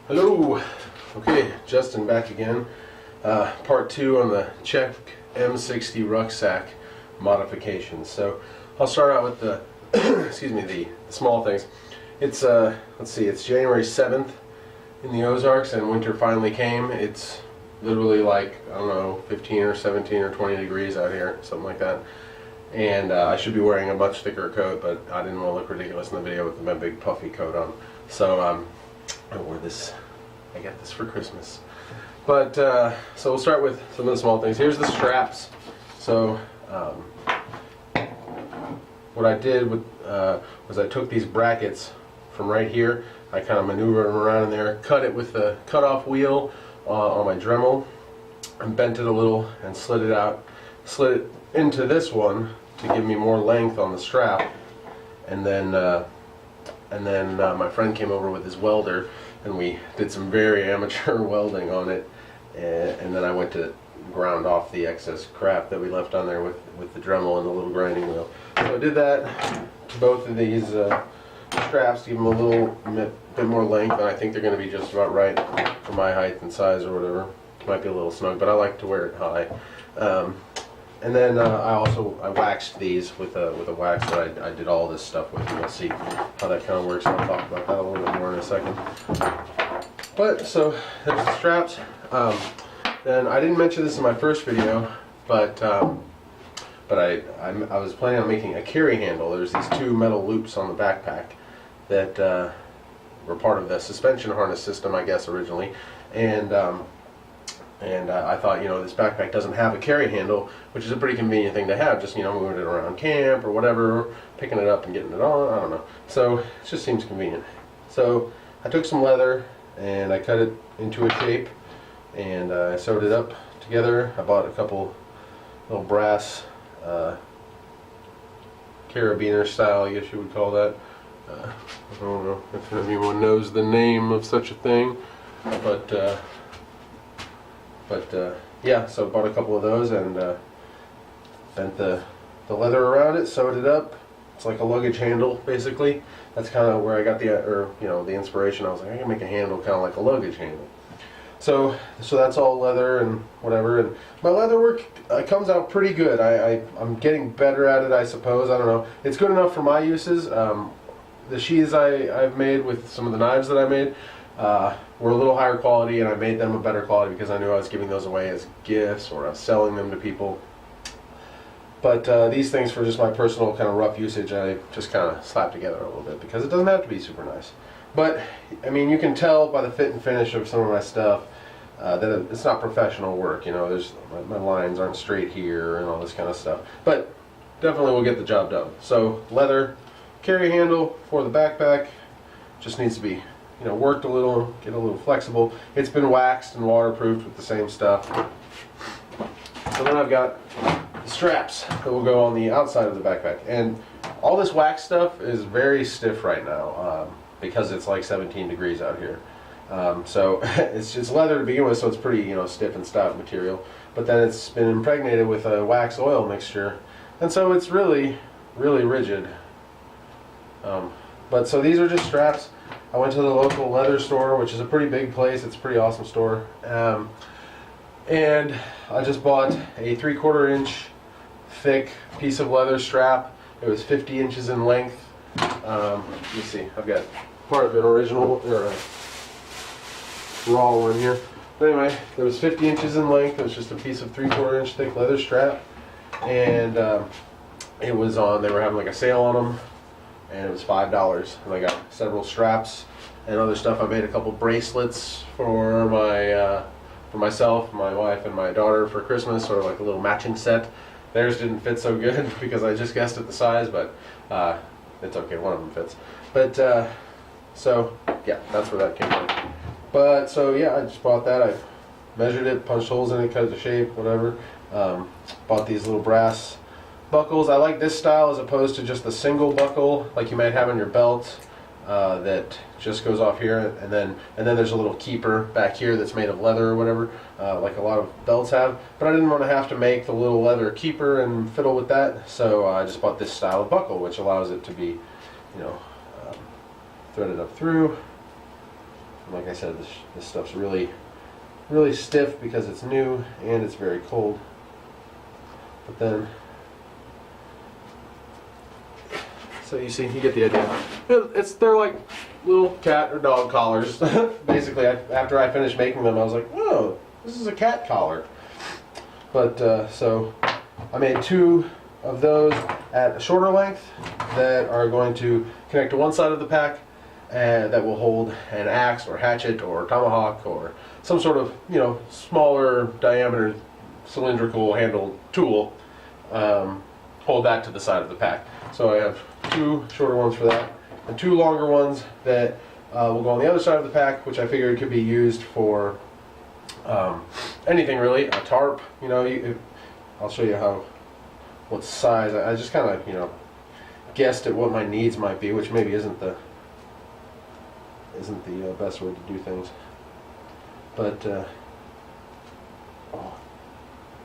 Hello. Okay, Justin back again. Part 2 on the Czech M60 rucksack modifications. So I'll start out with the excuse me, the small things. It's let's see, it's January 7th in the Ozarks and winter finally came. It's literally like, I don't know, 15 or 17 or 20 degrees out here, something like that. And I should be wearing a much thicker coat, but I didn't want to look ridiculous in the video with my big puffy coat on. So I wore this. I got this for Christmas. But so we'll start with some of the small things. Here's the straps. So what I did with, was I took these brackets from right here. I kind of maneuvered them around in there, cut it with the cut-off wheel on my Dremel, and bent it a little and slid it out, slid it into this one to give me more length on the strap. And then my friend came over with his welder, and we did some very amateur welding on it. And then I went to ground off the excess crap that we left on there with the Dremel and the little grinding wheel. So I did that to both of these straps to give them a little bit more length, and I think they're going to be just about right for my height and size or whatever. Might be a little snug, but I like to wear it high. And then I waxed these with a wax that I did all this stuff with, and you'll see how that kind of works. I'll talk about that a little bit more in a second. But so there's the straps. Then I didn't mention this in my first video, but I was planning on making a carry handle. There's these two metal loops on the backpack that were part of the suspension harness system, I guess, originally, and I thought, you know, this backpack doesn't have a carry handle, which is a pretty convenient thing to have, just, you know, moving it around camp or whatever, picking it up and getting it on, I don't know. So it just seems convenient. So I took some leather and I cut it into a shape, and I sewed it up together. I bought a couple little brass carabiner style, I guess you would call that. I don't know if anyone knows the name of such a thing, but yeah, so I bought a couple of those and bent the leather around it, sewed it up. It's like a luggage handle, basically. That's kind of where I got the inspiration. I was like, I can make a handle kind of like a luggage handle. So that's all leather and whatever. And my leather work comes out pretty good. I'm getting better at it, I suppose. I don't know. It's good enough for my uses. The sheaths I've made with some of the knives that I made were a little higher quality, and I made them a better quality because I knew I was giving those away as gifts or I was selling them to people. But these things, for just my personal kind of rough usage, I just kind of slapped together a little bit because it doesn't have to be super nice. But I mean, you can tell by the fit and finish of some of my stuff that it's not professional work. You know, there's my lines aren't straight here and all this kind of stuff. But definitely will get the job done. So leather carry handle for the backpack just needs to be, you know, worked a little, get a little flexible. It's been waxed and waterproofed with the same stuff. So then I've got the straps that will go on the outside of the backpack, and all this wax stuff is very stiff right now because it's like 17 degrees out here. So it's just leather to begin with, so it's pretty, you know, stiff and stout material. But then it's been impregnated with a wax oil mixture, and so it's really, really rigid. But so these are just straps. I went to the local leather store, which is a pretty big place. It's a pretty awesome store. And I just bought a 3/4 inch thick piece of leather strap. It was 50 inches in length. Let me see, I've got part of it original, or a raw one here. But anyway, it was 50 inches in length. It was just a piece of 3/4 inch thick leather strap. And it was on, they were having like a sale on them, and it was $5. And I got several straps and other stuff. I made a couple bracelets for myself, my wife, and my daughter for Christmas, sort of like a little matching set. Theirs didn't fit so good because I just guessed at the size, but it's okay, one of them fits. But so yeah, that's where that came from. But so yeah, I just bought that. I measured it, punched holes in it, cut it to shape, whatever. Bought these little brass buckles. I like this style as opposed to just the single buckle like you might have on your belt that just goes off here, and then there's a little keeper back here that's made of leather or whatever, like a lot of belts have. But I didn't want to have to make the little leather keeper and fiddle with that, so I just bought this style of buckle, which allows it to be, you know, threaded up through, And like I said, this stuff's really stiff because it's new and it's very cold. But then, so you see, you get the idea. They're like little cat or dog collars. Basically, after I finished making them, I was like, oh, this is a cat collar. But so I made 2 of those at a shorter length that are going to connect to one side of the pack, and that will hold an axe or hatchet or tomahawk or some sort of, you know, smaller diameter cylindrical handled tool. Hold that to the side of the pack. So I have 2 shorter ones for that, and 2 longer ones that will go on the other side of the pack, which I figured could be used for anything really. A tarp, you know. I'll show you what size. I just kind of, you know, guessed at what my needs might be, which maybe isn't the best way to do things. But oh,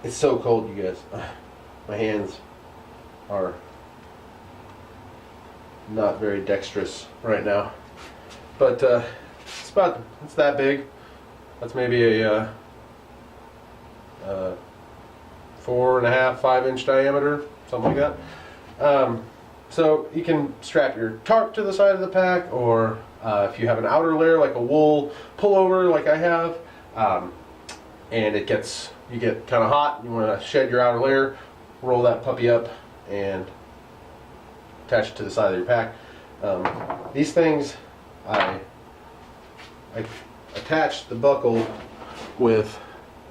it's so cold, you guys. My hands are not very dexterous right now. But it's that big. That's maybe a 4.5, 5-inch diameter, something like that. So you can strap your tarp to the side of the pack, or if you have an outer layer like a wool pullover like I have, and you get kind of hot, you want to shed your outer layer, roll that puppy up and attach it to the side of your pack. These things, I attached the buckle with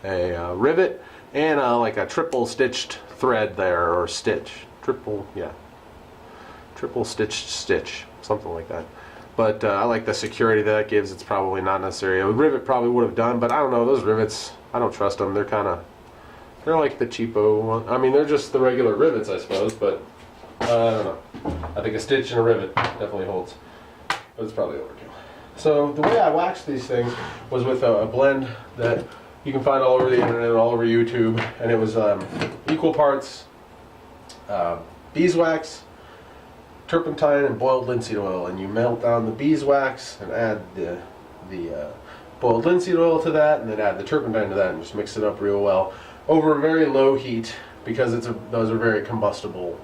a rivet and like a triple stitched thread there, or triple stitched stitch, something like that. But I like the security that gives. It's probably not necessary. A rivet probably would have done, but I don't know, those rivets, I don't trust them. They're like the cheapo one. I mean, they're just the regular rivets, I suppose, but I don't know. I think a stitch and a rivet definitely holds, but it's probably overkill. So the way I waxed these things was with a blend that you can find all over the internet and all over YouTube, and it was equal parts beeswax, turpentine, and boiled linseed oil. And you melt down the beeswax and add the boiled linseed oil to that, and then add the turpentine to that, and just mix it up real well over a very low heat, because those are very combustible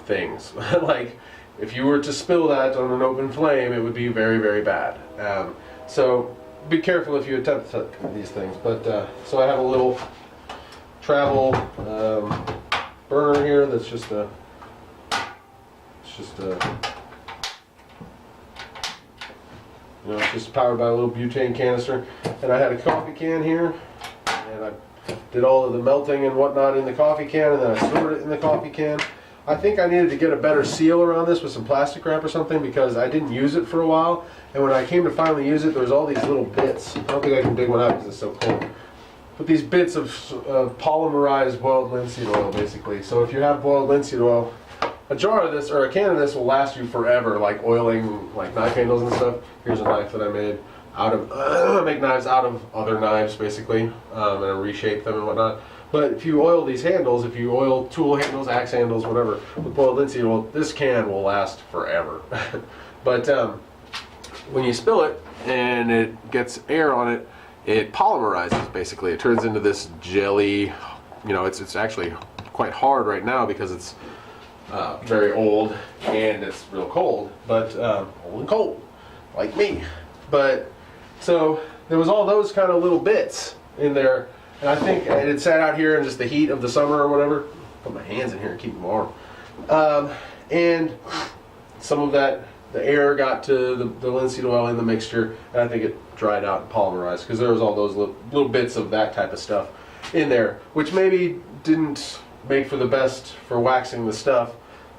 things. Like, if you were to spill that on an open flame, it would be very, very bad. So be careful if you attempt these things. But so I have a little travel burner here that's just it's just powered by a little butane canister. And I had a coffee can here, and I did all of the melting and whatnot in the coffee can, and then I stored it in the coffee can. I think I needed to get a better seal around this with some plastic wrap or something, because I didn't use it for a while, and when I came to finally use it, there was all these little bits. I don't think I can dig one out because it's so cold. But these bits of polymerized boiled linseed oil, basically. So if you have boiled linseed oil, a jar of this or a can of this will last you forever, like oiling like knife handles and stuff. Here's a knife that I made out of, I make knives out of other knives, basically, and I reshape them and whatnot. But if you oil these handles, if you oil tool handles, axe handles, whatever, with boiled linseed oil, this can will last forever. But when you spill it and it gets air on it, it polymerizes, basically. It turns into this jelly. You know, it's actually quite hard right now because it's very old and it's real cold, but old and cold, like me. But so there was all those kind of little bits in there. And I think it had sat out here in just the heat of the summer or whatever. Put my hands in here and keep them warm. And some of that, the air got to the linseed oil in the mixture, and I think it dried out and polymerized, because there was all those little bits of that type of stuff in there, which maybe didn't make for the best for waxing the stuff.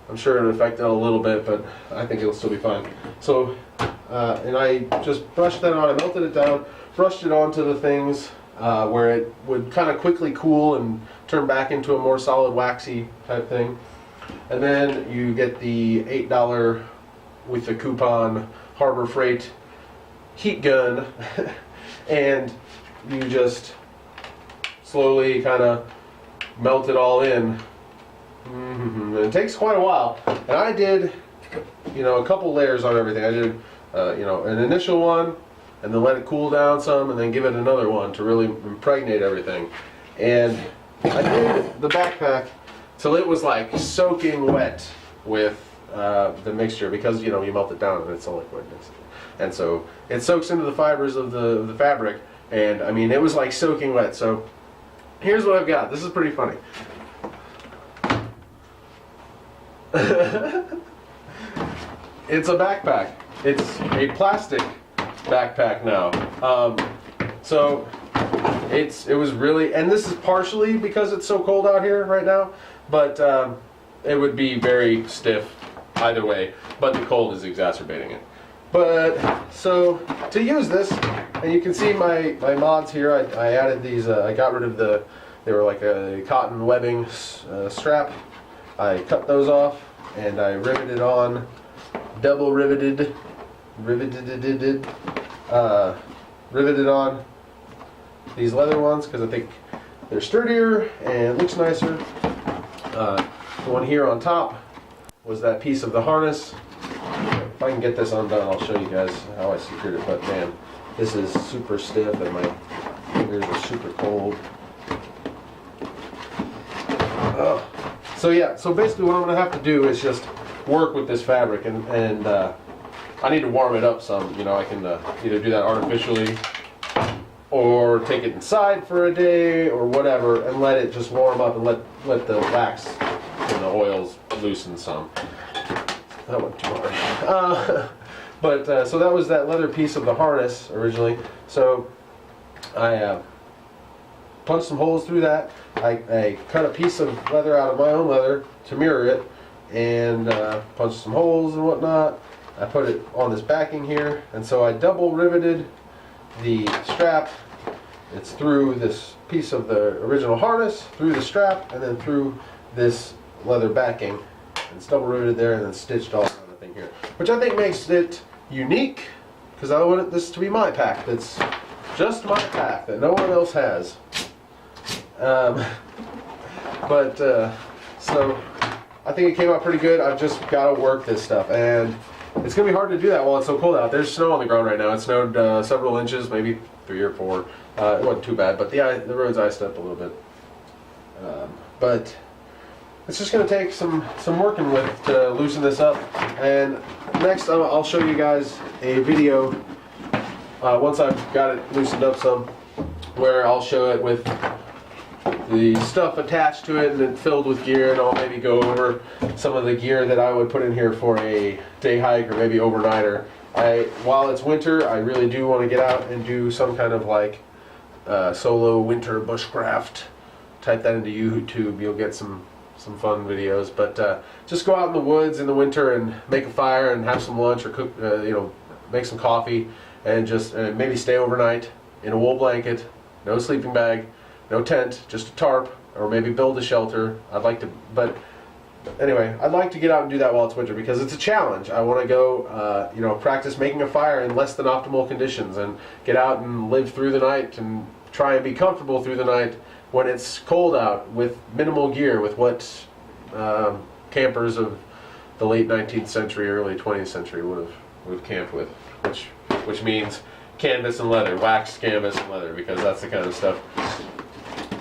I'm sure it affected a little bit, but I think it'll still be fine. So, and I just brushed that on, I melted it down, brushed it onto the things, where it would kind of quickly cool and turn back into a more solid waxy type thing. And then you get the $8 with the coupon Harbor Freight heat gun and you just slowly kind of melt it all in. And it takes quite a while. And I did, a couple layers on everything. I did, an initial one, and then let it cool down some, and then give it another one to really impregnate everything. And I did the backpack till it was like soaking wet with the mixture, because you know you melt it down and it's a liquid, and so it soaks into the fibers of the fabric. And I mean, it was like soaking wet. So here's what I've got. This is pretty funny. It's a backpack. It's a plastic backpack now. So it was really, and this is partially because it's so cold out here right now, but it would be very stiff either way, but the cold is exacerbating it. But so to use this, and you can see my mods here, I added these, I got rid of they were like a cotton webbing strap. I cut those off and I riveted on, double riveted on these leather ones because I think they're sturdier and looks nicer. The one here on top was that piece of the harness. If I can get this undone, I'll show you guys how I secured it, but man, this is super stiff and my fingers are super cold. So yeah, so basically what I'm going to have to do is just work with this fabric, and I need to warm it up some. You know, I can either do that artificially or take it inside for a day or whatever and let it just warm up and let the wax and the oils loosen some. That went too hard. So that was that leather piece of the harness originally. So I punched some holes through that. I cut a piece of leather out of my own leather to mirror it, and punched some holes and whatnot. I put it on this backing here, and so I double riveted the strap. It's through this piece of the original harness, through the strap, and then through this leather backing. It's double riveted there and then stitched all around the thing here, which I think makes it unique, because I want this to be my pack. That's just my pack that no one else has. So I think it came out pretty good. I've just got to work this stuff, and it's gonna be hard to do that while it's so cold out. There's snow on the ground right now. It snowed several inches, maybe 3 or 4. It wasn't too bad, but the road's iced up a little bit. But it's just going to take some working with to loosen this up. And next I'll show you guys a video once I've got it loosened up some, where I'll show it with the stuff attached to it and then filled with gear, and I'll maybe go over some of the gear that I would put in here for a day hike or maybe overnighter. While it's winter, I really do want to get out and do some kind of like solo winter bushcraft. Type that into YouTube, you'll get some fun videos. But just go out in the woods in the winter and make a fire and have some lunch, or cook, make some coffee, and just maybe stay overnight in a wool blanket, no sleeping bag, no tent, just a tarp, or maybe build a shelter. I'd like to, but anyway, I'd like to get out and do that while it's winter, because it's a challenge. I want to go, practice making a fire in less than optimal conditions, and get out and live through the night and try and be comfortable through the night when it's cold out with minimal gear, with what campers of the late 19th century, early 20th century would have camped with, which means canvas and leather, waxed canvas and leather, because that's the kind of stuff.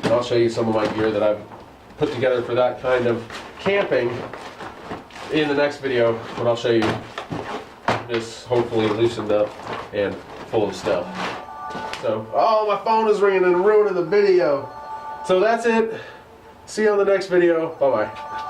And I'll show you some of my gear that I've put together for that kind of camping in the next video, when I'll show you this hopefully loosened up and full of stuff. So, oh, my phone is ringing and ruining the video. So that's it. See you on the next video. Bye-bye.